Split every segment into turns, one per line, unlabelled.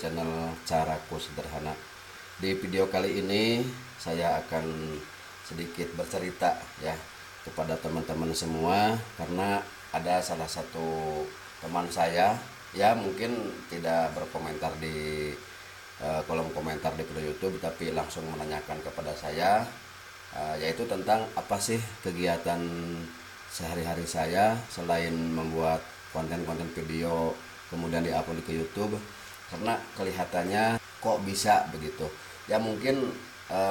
channel Caraku Sederhana. Di video kali ini saya akan sedikit bercerita ya kepada teman-teman semua, karena ada salah satu teman saya ya mungkin tidak berkomentar di kolom komentar di video YouTube, tapi langsung menanyakan kepada saya, yaitu tentang apa sih kegiatan sehari-hari saya selain membuat konten-konten video kemudian diupload ke YouTube, karena kelihatannya kok bisa begitu ya. Mungkin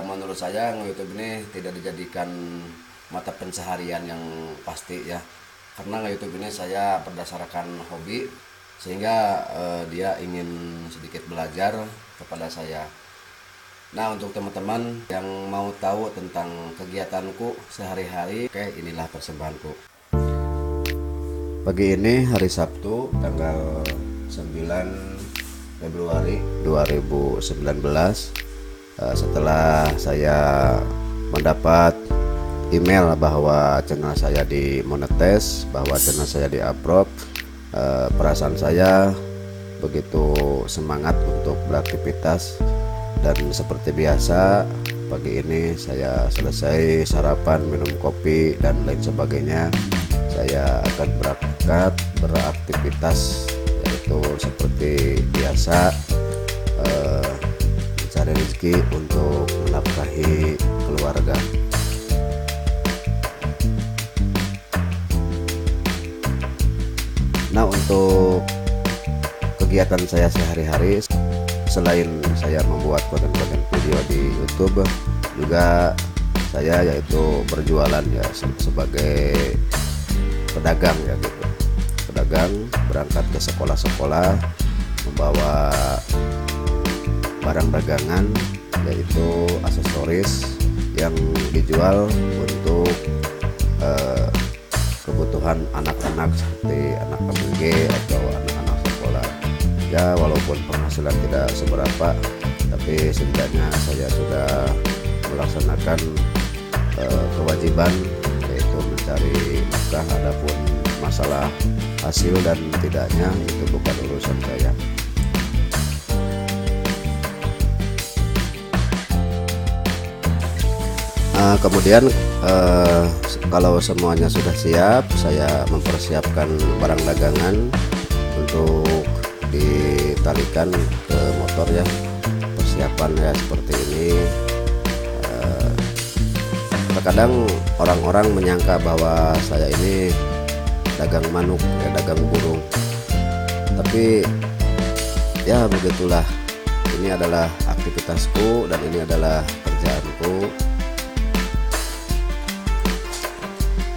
menurut saya YouTube ini tidak dijadikan mata pencaharian yang pasti ya, karena YouTube ini saya berdasarkan hobi, sehingga dia ingin sedikit belajar kepada saya. Nah, untuk teman-teman yang mau tahu tentang kegiatanku sehari-hari, oke, inilah persembahanku. Pagi ini hari Sabtu tanggal 9 Februari 2019, setelah saya mendapat email bahwa channel saya dimonetize, bahwa channel saya di-upload, perasaan saya begitu semangat untuk beraktivitas. Dan seperti biasa, pagi ini saya selesai sarapan, minum kopi dan lain sebagainya, saya akan berangkat beraktivitas, yaitu seperti biasa mencari rezeki untuk menafkahi keluarga. Nah, untuk kegiatan saya sehari-hari, selain saya membuat konten-konten video di YouTube, juga saya yaitu berjualan ya sebagai pedagang ya gitu. Pedagang, berangkat ke sekolah-sekolah membawa barang dagangan, yaitu aksesoris yang dijual untuk kebutuhan anak-anak seperti anak ABG atau anak-anak sekolah. Ya, walaupun penghasilan tidak seberapa, tapi setidaknya saya sudah melaksanakan kewajiban, yaitu mencari nafkah. Adapun masalah hasil dan tidaknya itu bukan urusan saya. Kemudian kalau semuanya sudah siap, saya mempersiapkan barang dagangan untuk ditalikan ke motor ya. Persiapan ya seperti ini. Terkadang orang-orang menyangka bahwa saya ini dagang manuk ya, dagang burung, tapi ya begitulah, ini adalah aktivitasku dan ini adalah kerjaanku.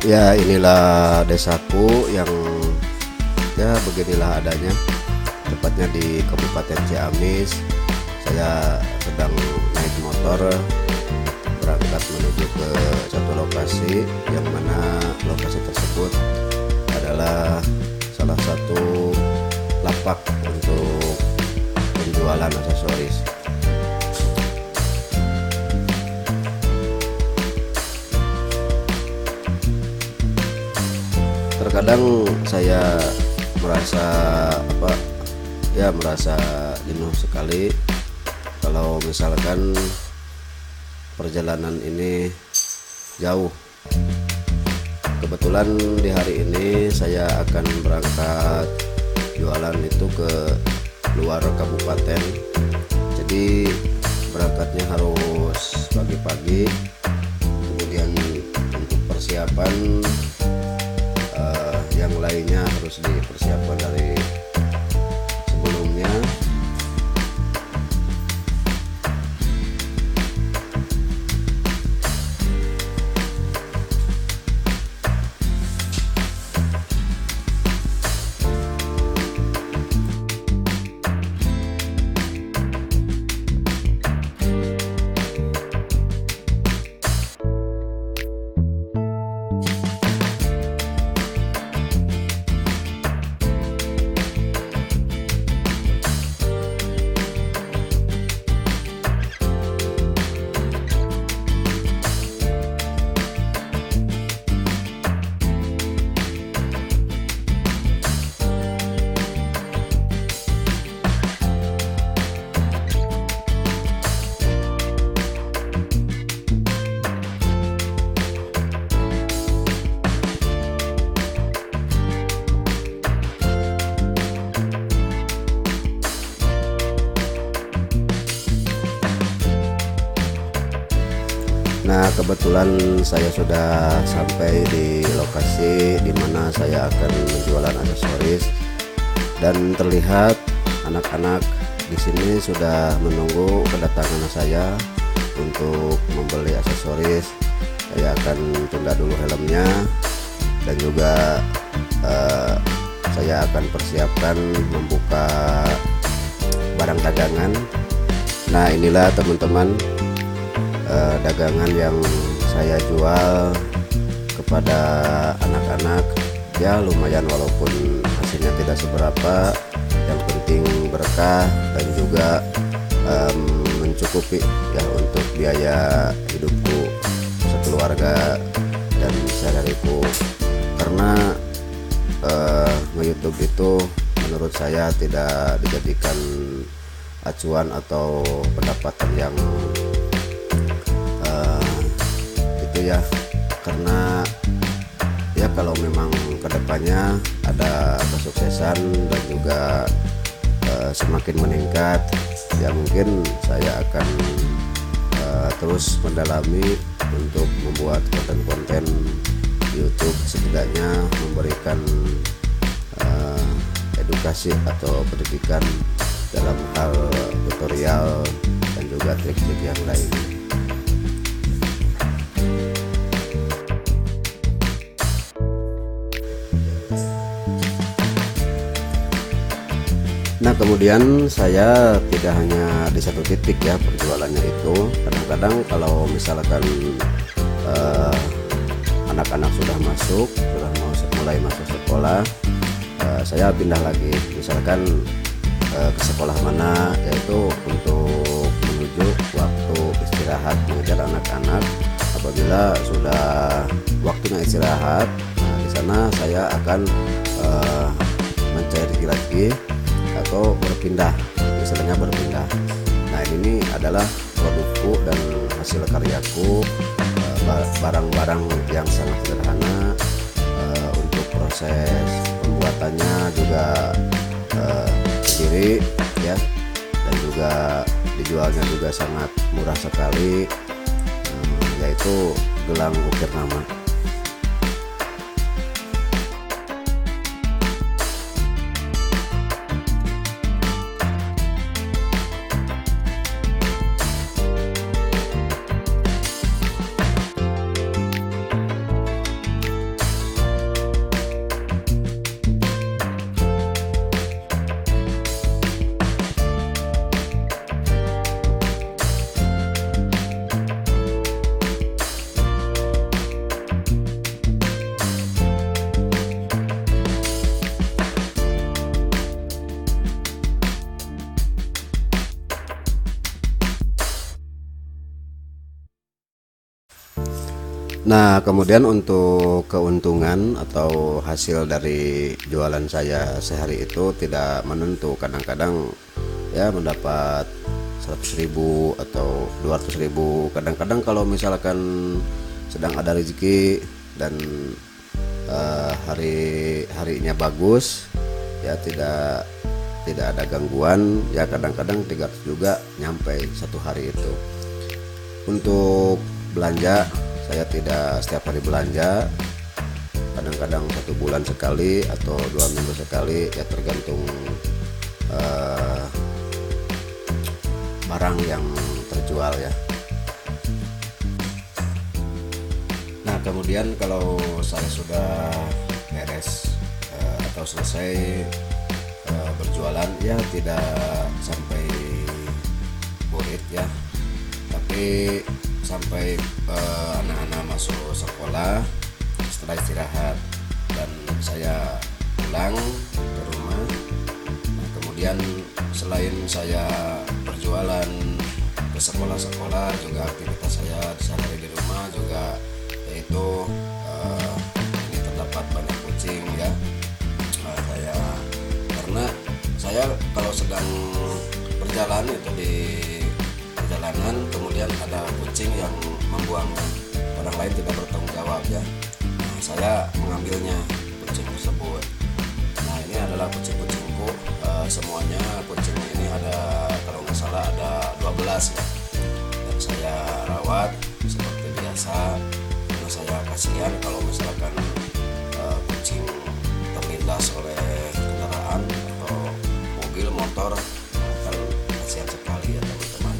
Ya, inilah desaku yang ya beginilah adanya, tepatnya di Kabupaten Ciamis. Saya sedang naik motor berangkat menuju ke satu lokasi, yang mana lokasi tersebut adalah salah satu lapak untuk penjualan aksesoris. Terkadang saya merasa jenuh sekali kalau misalkan perjalanan ini jauh. Kebetulan di hari ini saya akan berangkat jualan itu ke luar kabupaten, jadi berangkatnya harus pagi-pagi. Kemudian untuk persiapan yang lainnya harus dipersiapkan dari sebelumnya. Nah, kebetulan saya sudah sampai di lokasi di mana saya akan menjualan aksesoris, dan terlihat anak-anak di sini sudah menunggu kedatangan saya untuk membeli aksesoris. Saya akan tunda dulu helmnya, dan juga saya akan persiapkan membuka barang dagangan. Nah, inilah teman-teman dagangan yang saya jual kepada anak-anak. Ya lumayan, walaupun hasilnya tidak seberapa, yang penting berkah dan juga mencukupi ya untuk biaya hidupku sekeluarga dan sehari-hariku. Karena nge-YouTube itu menurut saya tidak dijadikan acuan atau pendapatan yang itu ya, karena ya kalau memang kedepannya ada kesuksesan dan juga semakin meningkat, ya mungkin saya akan terus mendalami untuk membuat konten-konten YouTube, setidaknya memberikan edukasi atau pendidikan dalam hal tutorial dan juga trik-trik yang lainnya. Nah, kemudian saya tidak hanya di satu titik ya perjualannya itu. Kadang-kadang kalau misalkan anak-anak sudah mulai masuk sekolah, saya pindah lagi, misalkan ke sekolah mana, yaitu untuk menuju waktu istirahat mengejar anak-anak. Apabila sudah waktunya istirahat, nah di sana saya akan mencari lagi atau berpindah, istilahnya berpindah. Nah, ini adalah produkku dan hasil karyaku, barang-barang yang sangat sederhana. Untuk proses pembuatannya juga sendiri ya, dan juga dijualnya juga sangat murah sekali, yaitu gelang ukir nama. Nah, kemudian untuk keuntungan atau hasil dari jualan saya sehari itu tidak menentu. Kadang-kadang ya mendapat 100.000 atau 200.000. Kadang-kadang kalau misalkan sedang ada rezeki dan hari-harinya bagus ya, tidak ada gangguan, ya kadang-kadang 300 juga nyampe satu hari itu. Untuk belanja, saya tidak setiap hari belanja, kadang-kadang 1 bulan sekali atau 2 minggu sekali, ya tergantung barang yang terjual ya. Nah, kemudian kalau saya sudah beres atau selesai berjualan, ya tidak sampai burit ya, tapi sampai anak-anak masuk sekolah setelah istirahat, dan saya pulang ke rumah. Nah, kemudian selain saya berjualan ke sekolah-sekolah, juga aktivitas saya sehari di rumah juga, yaitu ini terdapat banyak kucing ya. Karena saya kalau sedang berjalan itu di perjalanan, kemudian ada kucing yang membuang, orang lain tidak bertanggung jawab ya. Nah, saya mengambilnya kucing tersebut. Nah, ini adalah kucing-kucingku, semuanya kucing ini ada, kalau nggak salah ada 12 ya, dan saya rawat seperti biasa, karena saya kasihan kalau misalkan kucing terlindas oleh kendaraan atau mobil motor, kan kasihan sekali ya teman-teman.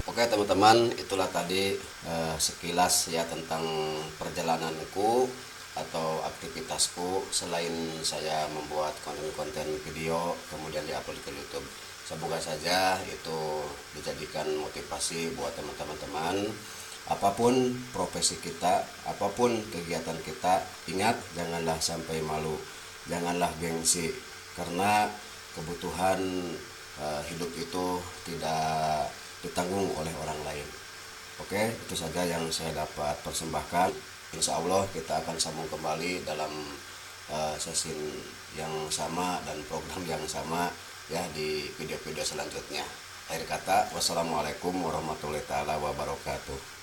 Oke teman-teman, itulah tadi sekilas ya tentang perjalananku atau aktivitasku selain saya membuat konten-konten video kemudian diupload ke YouTube. Semoga saja itu dijadikan motivasi buat teman-teman. Apapun profesi kita, apapun kegiatan kita, ingat janganlah sampai malu, janganlah gengsi, karena kebutuhan hidup itu tidak ditanggung oleh orang lain. Oke, itu saja yang saya dapat persembahkan. Insya Allah kita akan sambung kembali dalam sesi yang sama dan program yang sama ya di video-video selanjutnya. Akhir kata, wassalamualaikum warahmatullahi wabarakatuh.